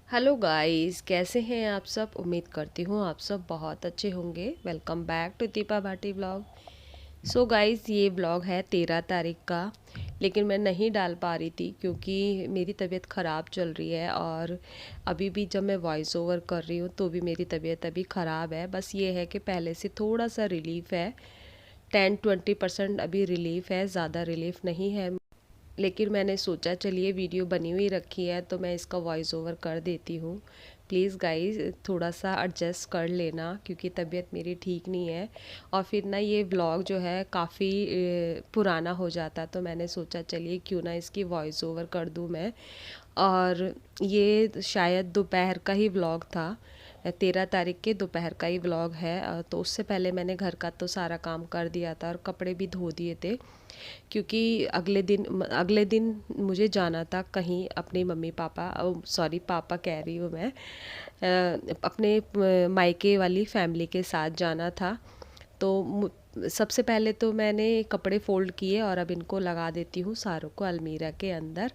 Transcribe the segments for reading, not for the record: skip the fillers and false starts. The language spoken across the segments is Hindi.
हेलो गाइस, कैसे हैं आप सब। उम्मीद करती हूँ आप सब बहुत अच्छे होंगे। Welcome back to Deepa Bhati vlog. So guys, ये व्लॉग है 13 तारीख का, लेकिन मैं नहीं डाल पा रही थी क्योंकि मेरी तबीयत ख़राब चल रही है। और अभी भी जब मैं वॉइस ओवर कर रही हूँ तो भी मेरी तबीयत अभी ख़राब है। बस ये है कि पहले से थोड़ा सा रिलीफ़ है, 10-20% अभी रिलीफ़ है, ज़्यादा रिलीफ़ नहीं है। लेकिन मैंने सोचा चलिए वीडियो बनी हुई रखी है तो मैं इसका वॉइस ओवर कर देती हूँ। प्लीज़ गाइस, थोड़ा सा एडजस्ट कर लेना क्योंकि तबीयत मेरी ठीक नहीं है। और फिर ना ये व्लॉग जो है काफ़ी पुराना हो जाता, तो मैंने सोचा चलिए क्यों ना इसकी वॉइस ओवर कर दूँ मैं। और ये शायद दोपहर का ही व्लॉग था, 13 तारीख के दोपहर का ही व्लॉग है। तो उससे पहले मैंने घर का तो सारा काम कर दिया था और कपड़े भी धो दिए थे क्योंकि अगले दिन मुझे जाना था कहीं अपने मम्मी पापा, सॉरी पापा कह रही हूँ मैं, अपने मायके वाली फैमिली के साथ जाना था। तो सबसे पहले तो मैंने कपड़े फ़ोल्ड किए और अब इनको लगा देती हूँ सारों को अलमीरा के अंदर।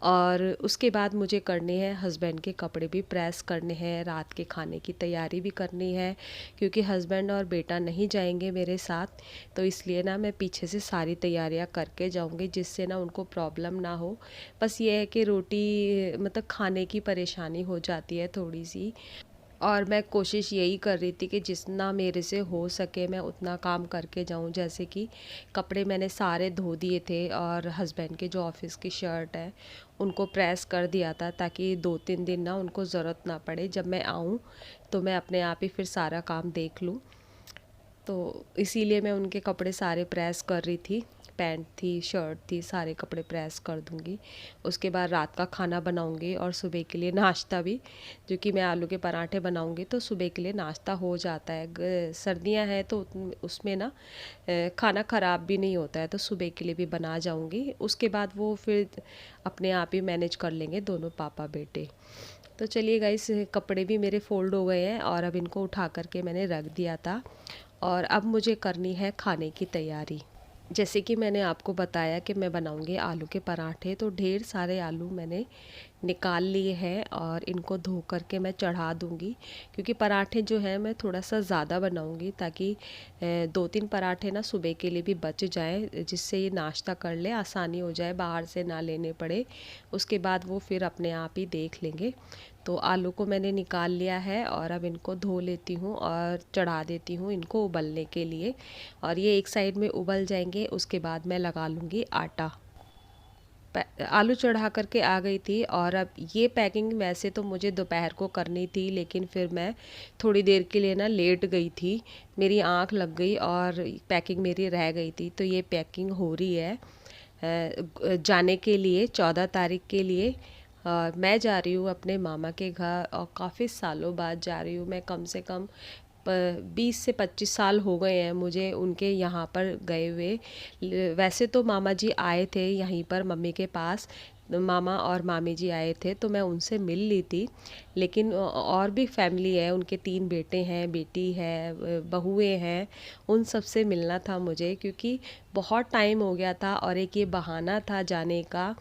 और उसके बाद मुझे करने हैं हस्बैंड के कपड़े भी प्रेस करने हैं, रात के खाने की तैयारी भी करनी है क्योंकि हस्बैंड और बेटा नहीं जाएंगे मेरे साथ। तो इसलिए ना मैं पीछे से सारी तैयारियां करके जाऊंगी जिससे ना उनको प्रॉब्लम ना हो। बस ये है कि रोटी मतलब खाने की परेशानी हो जाती है थोड़ी सी। और मैं कोशिश यही कर रही थी कि जितना मेरे से हो सके मैं उतना काम करके जाऊं। जैसे कि कपड़े मैंने सारे धो दिए थे और हस्बैंड के जो ऑफिस की शर्ट है उनको प्रेस कर दिया था ताकि 2-3 दिन ना उनको ज़रूरत ना पड़े, जब मैं आऊं तो मैं अपने आप ही फिर सारा काम देख लूं। तो इसीलिए मैं उनके कपड़े सारे प्रेस कर रही थी, पैंट थी, शर्ट थी, सारे कपड़े प्रेस कर दूंगी। उसके बाद रात का खाना बनाऊंगी और सुबह के लिए नाश्ता भी, जो कि मैं आलू के पराठे बनाऊंगी तो सुबह के लिए नाश्ता हो जाता है। सर्दियां हैं तो उसमें ना खाना ख़राब भी नहीं होता है, तो सुबह के लिए भी बना जाऊंगी। उसके बाद वो फिर अपने आप ही मैनेज कर लेंगे दोनों पापा बेटे। तो चलिए गाइस, कपड़े भी मेरे फ़ोल्ड हो गए हैं और अब इनको उठा करके मैंने रख दिया था। और अब मुझे करनी है खाने की तैयारी। जैसे कि मैंने आपको बताया कि मैं बनाऊंगी आलू के पराठे, तो ढेर सारे आलू मैंने निकाल लिए हैं और इनको धो करके मैं चढ़ा दूंगी क्योंकि पराठे जो हैं मैं थोड़ा सा ज़्यादा बनाऊंगी ताकि 2-3 पराठे ना सुबह के लिए भी बच जाएं, जिससे ये नाश्ता कर ले, आसानी हो जाए, बाहर से ना लेने पड़े। उसके बाद वो फिर अपने आप ही देख लेंगे। तो आलू को मैंने निकाल लिया है और अब इनको धो लेती हूँ और चढ़ा देती हूँ इनको उबलने के लिए। और ये एक साइड में उबल जाएंगे, उसके बाद मैं लगा लूँगी आटा। आलू चढ़ा करके आ गई थी और अब ये पैकिंग वैसे तो मुझे दोपहर को करनी थी, लेकिन फिर मैं थोड़ी देर के लिए ना लेट गई थी, मेरी आंख लग गई और पैकिंग मेरी रह गई थी। तो ये पैकिंग हो रही है जाने के लिए 14 तारीख के लिए। मैं जा रही हूँ अपने मामा के घर और काफ़ी सालों बाद जा रही हूँ मैं, कम से कम 20 से 25 साल हो गए हैं मुझे उनके यहाँ पर गए हुए। वैसे तो मामा जी आए थे यहीं पर मम्मी के पास, मामा और मामी जी आए थे तो मैं उनसे मिल ली थी। लेकिन और भी फैमिली है, उनके 3 बेटे हैं, बेटी है, बहुएं हैं, उन सब से मिलना था मुझे क्योंकि बहुत टाइम हो गया था और एक ये बहाना था जाने का।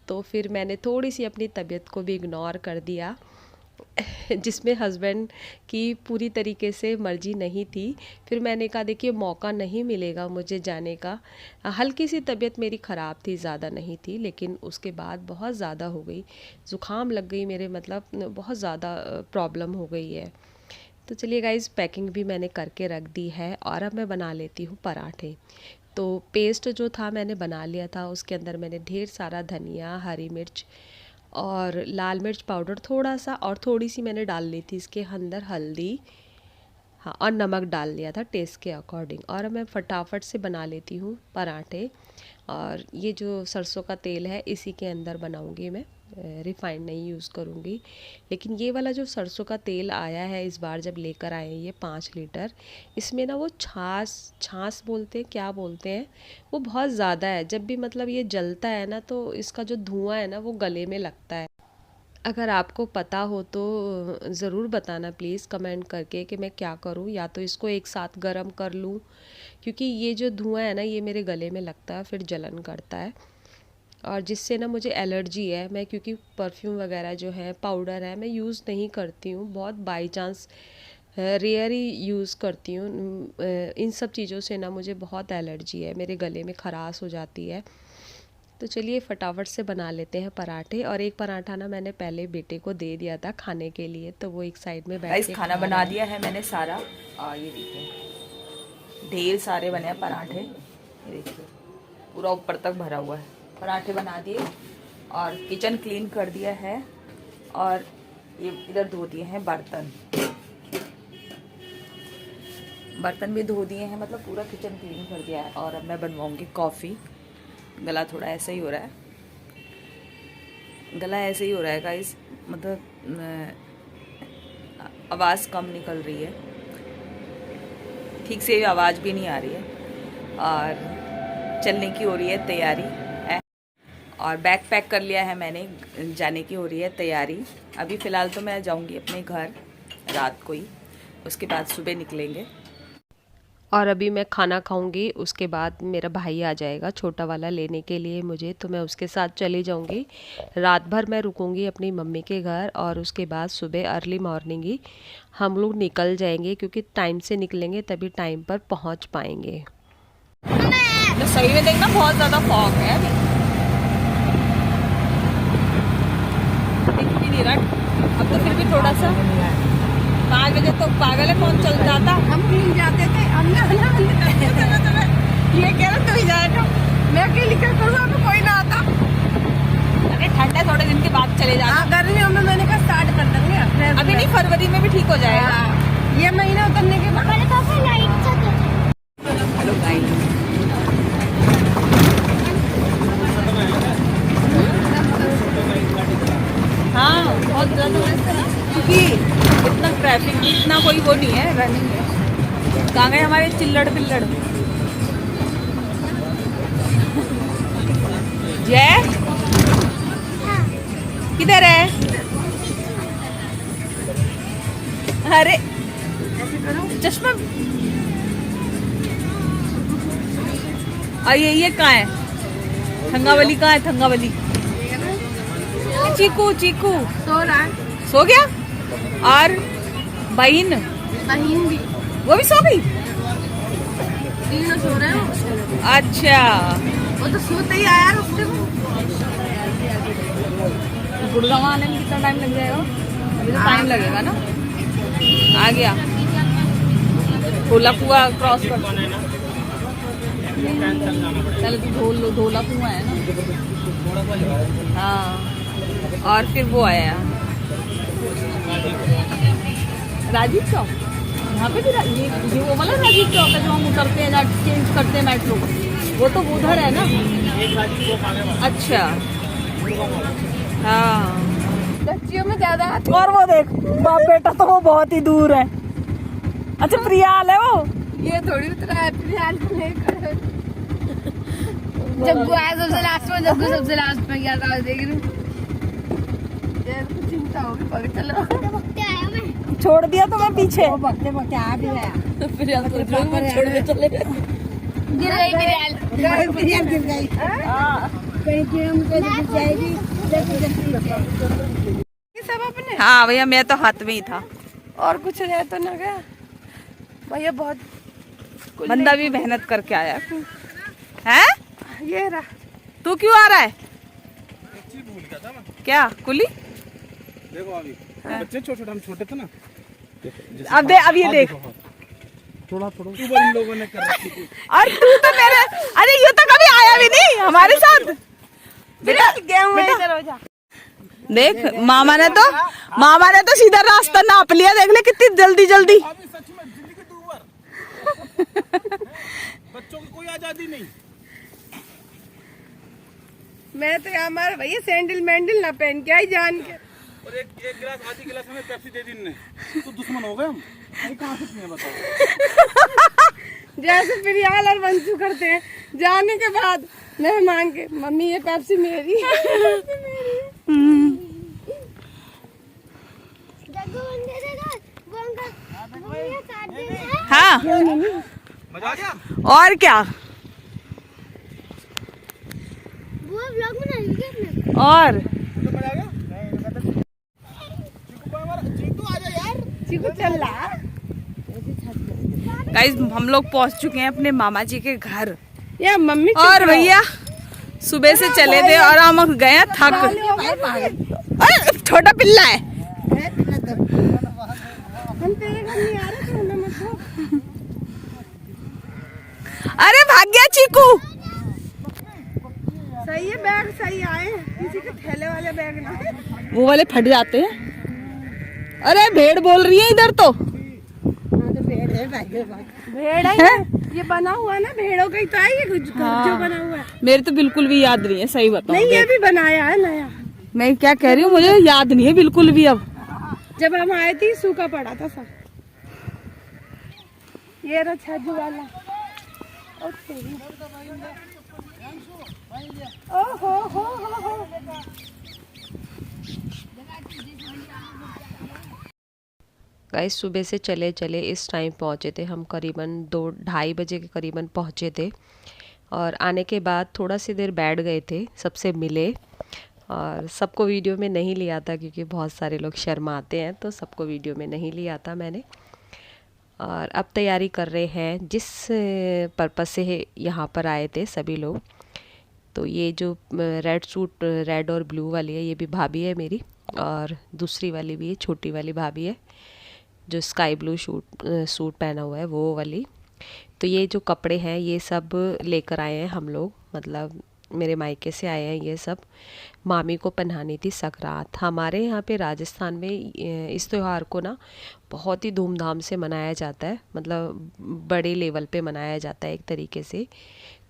तो फिर मैंने थोड़ी सी अपनी तबीयत को भी इग्नोर कर दिया जिसमें हस्बैंड की पूरी तरीके से मर्जी नहीं थी। फिर मैंने कहा देखिए मौका नहीं मिलेगा मुझे जाने का। हल्की सी तबीयत मेरी ख़राब थी, ज़्यादा नहीं थी, लेकिन उसके बाद बहुत ज़्यादा हो गई, ज़ुकाम लग गई मेरे, मतलब बहुत ज़्यादा प्रॉब्लम हो गई है। तो चलिए गाइस, पैकिंग भी मैंने करके रख दी है और अब मैं बना लेती हूँ पराठे। तो पेस्ट जो था मैंने बना लिया था, उसके अंदर मैंने ढेर सारा धनिया, हरी मिर्च और लाल मिर्च पाउडर थोड़ा सा और थोड़ी सी मैंने डाल ली थी इसके अंदर हल्दी, हाँ, और नमक डाल लिया था टेस्ट के अकॉर्डिंग। और अब मैं फटाफट से बना लेती हूँ पराठे। और ये जो सरसों का तेल है इसी के अंदर बनाऊँगी मैं, रिफाइंड नहीं यूज़ करूँगी। लेकिन ये वाला जो सरसों का तेल आया है इस बार जब लेकर आए हैं ये 5 लीटर, इसमें ना वो छाछ छाछ बोलते हैं क्या बोलते हैं, वो बहुत ज़्यादा है। जब भी मतलब ये जलता है ना तो इसका जो धुआं है ना वो गले में लगता है। अगर आपको पता हो तो ज़रूर बताना प्लीज़ कमेंट करके कि मैं क्या करूं, या तो इसको एक साथ गरम कर लूं क्योंकि ये जो धुआं है ना ये मेरे गले में लगता है, फिर जलन करता है। और जिससे ना मुझे एलर्जी है। मैं क्योंकि परफ्यूम वगैरह जो है, पाउडर है, मैं यूज़ नहीं करती हूँ, बहुत बाई चांस रेयर ही यूज़ करती हूँ। इन सब चीज़ों से ना मुझे बहुत एलर्जी है, मेरे गले में खराश हो जाती है। तो चलिए फटाफट से बना लेते हैं पराठे। और एक पराठा ना मैंने पहले बेटे को दे दिया था खाने के लिए, तो वो एक साइड में बैठ के खाना बना दिया है मैंने सारा। और ये देखिए ढेर सारे बने हैं पराठे, ये देखिए पूरा ऊपर तक भरा हुआ है। पराठे बना दिए और किचन क्लीन कर दिया है। और ये इधर धो दिए हैं बर्तन, बर्तन भी धो दिए हैं, मतलब पूरा किचन क्लीन कर दिया है। और अब मैं बनवाऊंगी कॉफ़ी। गला थोड़ा ऐसा ही हो रहा है, गला ऐसे ही हो रहा है गाइस, मतलब आवाज़ कम निकल रही है, ठीक से आवाज़ भी नहीं आ रही है। और चलने की हो रही है तैयारी। और बैग पैक कर लिया है मैंने, जाने की हो रही है तैयारी। अभी फ़िलहाल तो मैं जाऊंगी अपने घर रात को ही, उसके बाद सुबह निकलेंगे। और अभी मैं खाना खाऊंगी, उसके बाद मेरा भाई आ जाएगा छोटा वाला लेने के लिए मुझे, तो मैं उसके साथ चली जाऊंगी। रात भर मैं रुकूंगी अपनी मम्मी के घर और उसके बाद सुबह अर्ली मॉर्निंग ही हम लोग निकल जाएंगे, क्योंकि टाइम से निकलेंगे तभी टाइम पर पहुंच पाएंगे। तो सही में देखना बहुत ज़्यादा फॉग है, दिख भी नहीं रहा। अब तो फिर भी थोड़ा सा 5 बजे तो पागल है कौन चल जाता। हम कहीं जाते थे, हमने ये कह रहे तो ही जाएगा, मैं अकेली क्या करूँ, अब कोई ना आता। अरे ठंड है, थोड़े दिन के बाद चले जाना। गर्मियों में मैंने कहा स्टार्ट कर देंगे, अभी नहीं, फरवरी में भी ठीक हो जाएगा। ये महीना उतरने के बाद। हेलो गाइस, हाँ बहुत ज़्यादा, क्योंकि इतना ट्रैफिक भी, इतना कोई वो नहीं है, रनिंग है। कहाँ गए हमारे चिल्लड़ पिल्लड़? जय किधर है? अरे चश्मा। और ये कहाँ है? थंगावली कहाँ है? थंगावली चीकू, चीकू सो रहा है। सो गया? और बहन भी वो भी सो गई? तीनों सो रहे हो। अच्छा, वो तो सोते ही आया रुकते में। गुड़गांव आने में कितना टाइम लग जाएगा? अभी तो टाइम लगेगा ना। आ गया, धोला कुआ क्रॉस कर, चलो तो धोला कुआ है ना। हाँ, और फिर वो आया राजीव चौक। यहाँ पे भी ये वो वाला राजीव चौक है जो हम उतरते हैं, चेंज करते हैं मेट्रो, वो तो उधर है ना। अच्छा, हाँ, बच्चियों में ज्यादा। और वो देख बाप बेटा तो वो बहुत ही दूर है। अच्छा प्रियाल है वो, ये थोड़ी उतरा है, प्रियाल को लेकर। जग्गू आया सबसे लास्ट में, जग्गू सबसे लास्ट में गया था, देख रही हूँ। चिंता होगी, पकड़ चलो। छोड़ दिया तो मैं पीछे। भगते भगते आ भी गया। प्रियाल को छोड़ के चले गए। गिर गई प्रियाल, प्रियाल गिर गई। कहीं गिर जाएगी। सब अपने। हाँ भैया, मैं तो हाथ में ही था, और कुछ रह तो ना गया भैया, बहुत बंदा भी मेहनत करके आया है। ये रहा। तू क्यों आ रहा है? क्या कुली? देखो अभी बच्चे छोटे हम छोटे थे ना। अब ये देख, थोड़ा इन लोगों ने कर रखी थी। और तू तो मेरे, अरे ये तो कभी आया भी नहीं हमारे साथ। बेटा देख, मामा ने तो सीधा रास्ता नाप लिया, देख ले कितनी जल्दी जल्दी। अभी सच में जिंदगी दूर, बच्चों की कोई आजादी नहीं। मैं तो यहाँ हमारे भैया सैंडल मैंडल ना पहन के आई जान के। और एक गिलास, आधी गिलास हमें पेप्सी दे दी इनने, तो दुश्मन हो गए हम। कहाँ से पिए बताओ? जैसे प्रियाल और बंसू करते हैं, जाने के बाद मैं मांग के, मम्मी ये पेप्सी मेरी है। हाँ, मजा आ गया। और क्या? वो व्लॉग में और चीकू चल रहा। गाइस हम लोग पहुंच चुके हैं अपने मामा जी के घर। या मम्मी और भैया सुबह से चले थे और हम गए थक। छोटा पिल्ला है। हम तेरे घर नहीं आ रहे थे ना मतलब। अरे भाग गया चीकू। सही है, बैग सही आए, किसी के थैले वाले बैग ना। वो वाले फट जाते हैं। अरे भेड़ बोल रही है इधर तो। भेड़ है ये बना हुआ ना, भेड़ों का ही तो है ये जो बना हुआ है। मेरे तो बिल्कुल भी याद नहीं है, सही बताऊं। नहीं ये भी बनाया है नया। मैं क्या कह रही हूँ, मुझे याद नहीं है बिल्कुल भी। अब जब हम आए थे सूखा पड़ा था सब। ये रहा छज्जू वाला। ओहो। गाइस सुबह से चले चले इस टाइम पहुँचे थे हम, करीबन 2-2:30 बजे के करीबन पहुँचे थे। और आने के बाद थोड़ा सी देर बैठ गए थे, सबसे मिले। और सबको वीडियो में नहीं लिया था क्योंकि बहुत सारे लोग शर्माते हैं, तो सबको वीडियो में नहीं लिया था मैंने। और अब तैयारी कर रहे हैं जिस पर्पज़ से यहाँ पर आए थे सभी लोग। तो ये जो रेड सूट, रेड और ब्लू वाली है, ये भी भाभी है मेरी। और दूसरी वाली भी है, छोटी वाली भाभी है जो स्काई ब्लू सूट पहना हुआ है, वो वाली। तो ये जो कपड़े हैं ये सब लेकर आए हैं हम लोग, मतलब मेरे मायके से आए हैं ये सब। मामी को पहनानी थी सकरात। हमारे यहाँ पे राजस्थान में इस त्यौहार को ना बहुत ही धूमधाम से मनाया जाता है, मतलब बड़े लेवल पे मनाया जाता है एक तरीके से।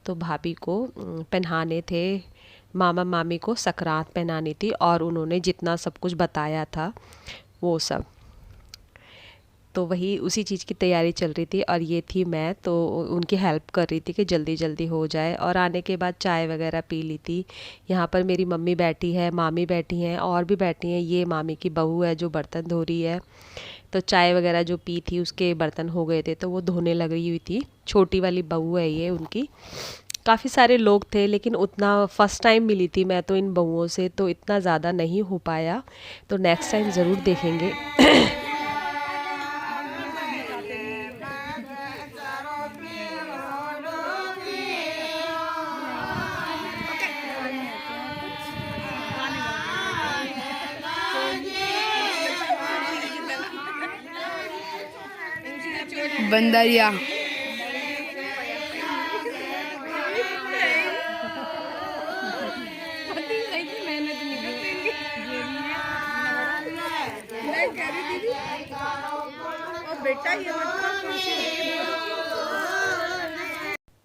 तो भाभी को पहनाने थे, मामा मामी को सकरात पहनानी थी, और उन्होंने जितना सब कुछ बताया था वो सब, तो वही उसी चीज़ की तैयारी चल रही थी। और ये थी मैं, तो उनकी हेल्प कर रही थी कि जल्दी जल्दी हो जाए। और आने के बाद चाय वगैरह पी ली थी। यहाँ पर मेरी मम्मी बैठी है, मामी बैठी हैं, और भी बैठी हैं। ये मामी की बहू है जो बर्तन धो रही है। तो चाय वगैरह जो पी थी उसके बर्तन हो गए थे, तो वो धोने लग रही हुई थी। छोटी वाली बहू है ये उनकी। काफ़ी सारे लोग थे, लेकिन उतना फ़र्स्ट टाइम मिली थी मैं तो इन बहुओं से, तो इतना ज़्यादा नहीं हो पाया। तो नेक्स्ट टाइम ज़रूर देखेंगे। बंदरिया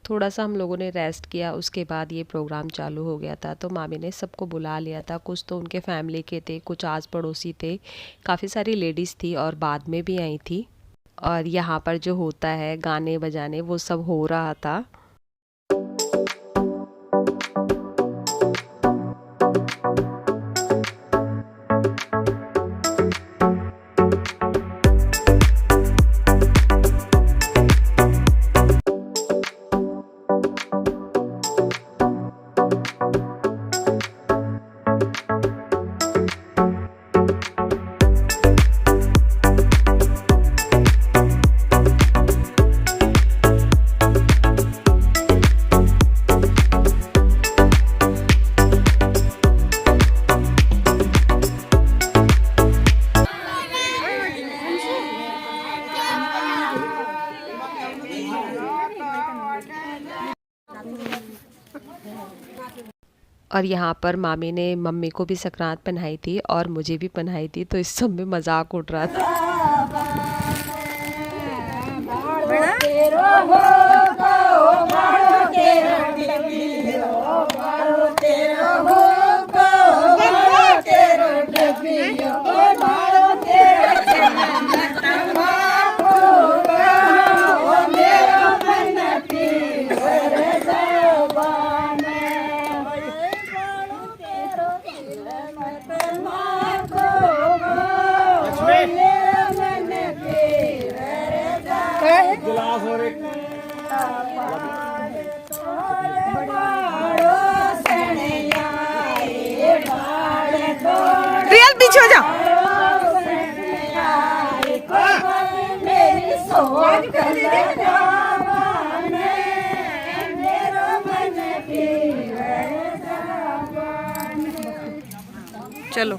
थोड़ा सा हम लोगों ने रेस्ट किया, उसके बाद ये प्रोग्राम चालू हो गया था। तो मामी ने सबको बुला लिया था, कुछ तो उनके फैमिली के थे, कुछ आस पड़ोसी थे, काफ़ी सारी लेडीज़ थी और बाद में भी आई थी। और यहाँ पर जो होता है गाने बजाने वो सब हो रहा था। और यहाँ पर मामी ने मम्मी को भी सकरात पहनाई थी और मुझे भी पहनाई थी, तो इस सब में मजाक उड़ रहा था। गिलास और एक चलो